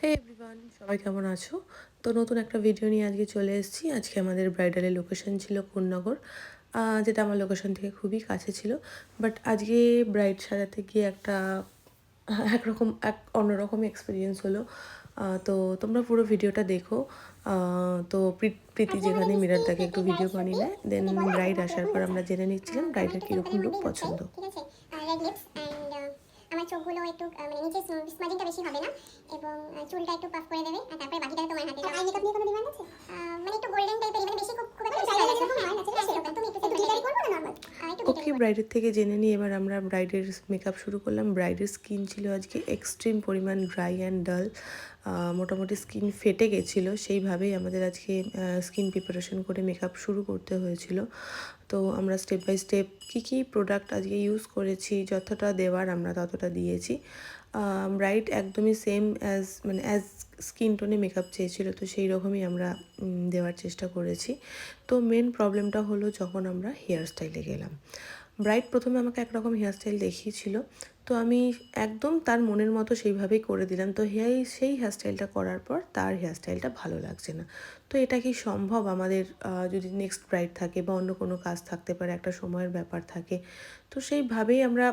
হে everyone, সবাই কেমন আছো? তো নতুন একটা ভিডিও নিয়ে আজকে চলে এসেছি। আজকে আমাদের ব্রাইডালের লোকেশন ছিল কোন্নগর, যেটা আমার লোকেশন থেকে খুবই কাছে ছিল। বাট আজকে ব্রাইড সাজাতে গিয়ে একটা অন্যরকম এক্সপিরিয়েন্স হলো। তো তোমরা পুরো ভিডিওটা দেখো। তো প্রীতি যেখানে মিরার দাকে একটু ভিডিও বানিয়ে নেয়, দেন ব্রাইড আসার পর আমরা জেনে নিচ্ছিলাম ব্রাইডের কীরকম লুক পছন্দ। ঠিক আছে, রেড লিপস এন্ড আমার চোখগুলো একটু মানে নিচে স্মাজিংটা বেশি হবে না এবং চুলটা একটু পাফ করে দেবে আর তারপরে বাকিটা তোমার হাতে। আই মেকআপ নিয়ে কোনো ডিমান্ড আছে? মানে একটু গোল্ডেন টাইপের, মানে বেশি খুব একটা বেশি লাগে না, হয় না, ঠিক আছে? তুমি একটু গ্লিটারি করবে না নরমাল? একটু ওকে, ব্রাইডের থেকে জেনে নিই এবার আমরা ব্রাইডের মেকআপ শুরু করলাম। ব্রাইডের স্কিন ছিল আজকে এক্সট্রিম পরিমাণ ড্রাই অ্যান্ড ডাল, মোটামুটি স্কিন ফেটে গেছিলো। সেইভাবেই আমাদের আজকে স্কিন প্রিপারেশন করে মেকআপ শুরু করতে হয়েছিল। তো আমরা স্টেপ বাই স্টেপ কী প্রোডাক্ট আজকে ইউজ করেছি, যতটা দেওয়ার আমরা ততটা দিয়েছি। ব্রাইড একদমই সেম অ্যাজ স্কিন টোনে মেকআপ চেয়েছিল, তো সেই রকমই আমরা দেওয়ার চেষ্টা করেছি। তো মেন প্রবলেমটা হলো যখন আমরা হেয়ার স্টাইলে গেলাম। ব্রাইড প্রথমে আমাকে একরকম হেয়ার স্টাইল দেখিয়েছিল, তো আমি একদম তার মনের মতো সেইভাবেই করে দিলাম। তো সেই হেয়ার স্টাইলটা করার পর তার হেয়ার স্টাইলটা ভালো লাগছে না। তো এটা কি সম্ভব আমাদের? যদি নেক্সট ব্রাইড থাকে বা অন্য কোনো কাজ থাকতে পারে, একটা সময়ের ব্যাপার থাকে, তো সেইভাবেই আমরা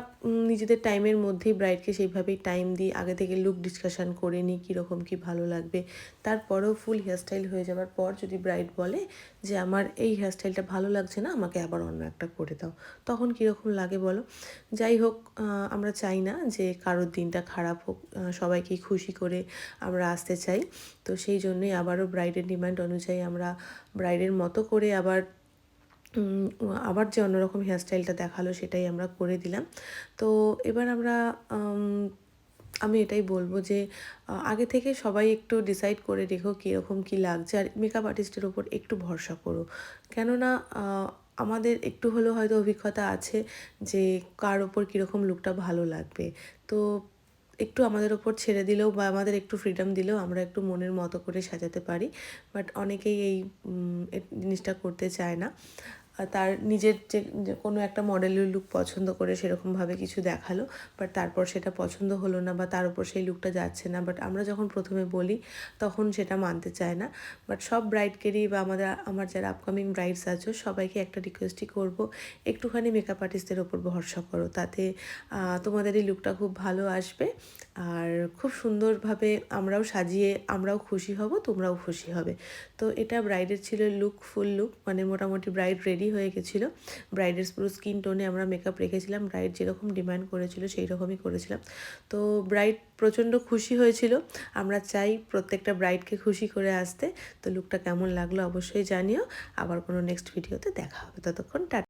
নিজেদের টাইমের মধ্যেই ব্রাইডকে সেইভাবেই টাইম দিই, আগে থেকে লুক ডিসকাশান করে নিই কীরকম কী ভালো লাগবে। তারপরেও ফুল হেয়ারস্টাইল হয়ে যাওয়ার পর যদি ব্রাইড বলে যে আমার এই হেয়ারস্টাইলটা ভালো লাগছে না, আমাকে আবার অন্য একটা করে দাও, তখন কীরকম লাগে বলো? যাই হোক, আমরা চাই না যে কারোর দিনটা খারাপ হোক, সবাইকেই খুশি করে আমরা আসতে চাই। তো সেই জন্যই আবারও ব্রাইডের ডিমান্ড অনুযায়ী আমরা ব্রাইডের মতো করে আবার যে অন্যরকম হেয়ারস্টাইলটা দেখালো সেটাই আমরা করে দিলাম। তো এবার আমি এটাই বলবো যে আগে থেকে সবাই একটু ডিসাইড করে রেখো কীরকম কী লাগছে, আর মেকআপ আর্টিস্টের ওপর একটু ভরসা করো। কেননা আমাদের একটু হলেও হয়তো অভিজ্ঞতা আছে যে কার ওপর কীরকম লুকটা ভালো লাগবে। তো একটু আমাদের ওপর ছেড়ে দিলেও বা আমাদের একটু ফ্রিডম দিলেও আমরা একটু মনের মতো করে সাজাতে পারি। বাট অনেকেই এই জিনিসটা করতে চায় না। তার নিজের যে কোনো একটা মডেলের লুক পছন্দ করে সেরকমভাবে কিছু দেখালো, বাট তারপর সেটা পছন্দ হলো না বা তার উপর সেই লুকটা যাচ্ছে না। বাট আমরা যখন প্রথমে বলি তখন সেটা মানতে চায় না। বাট সব ব্রাইডকেরই বা আমার যারা আপকামিং ব্রাইডস আছো সবাইকে একটা রিকোয়েস্টই করবো, একটুখানি মেকআপ আর্টিস্টদের ওপর ভরসা করো, তাতে তোমাদের এই লুকটা খুব ভালো আসবে আর খুব সুন্দরভাবে আমরাও সাজিয়ে আমরাও খুশি হব, তোমরাও খুশি হবে। তো এটা ব্রাইডের ছিল ফুল লুক, মানে মোটামুটি ব্রাইড রেডি হয়ে গেছিলো। ব্রাইডের পুরো স্কিন টোনে আমরা মেকআপ রেখেছিলাম, ব্রাইড যেরকম ডিমান্ড করেছিল সেই রকমই করেছিলাম। তো ব্রাইড প্রচণ্ড খুশি হয়েছিল। আমরা চাই প্রত্যেকটা ব্রাইডকে খুশি করে আসতে। তো লুকটা কেমন লাগলো অবশ্যই জানিও। আবার কোনো নেক্সট ভিডিওতে দেখা হবে, ততক্ষণ টাটা।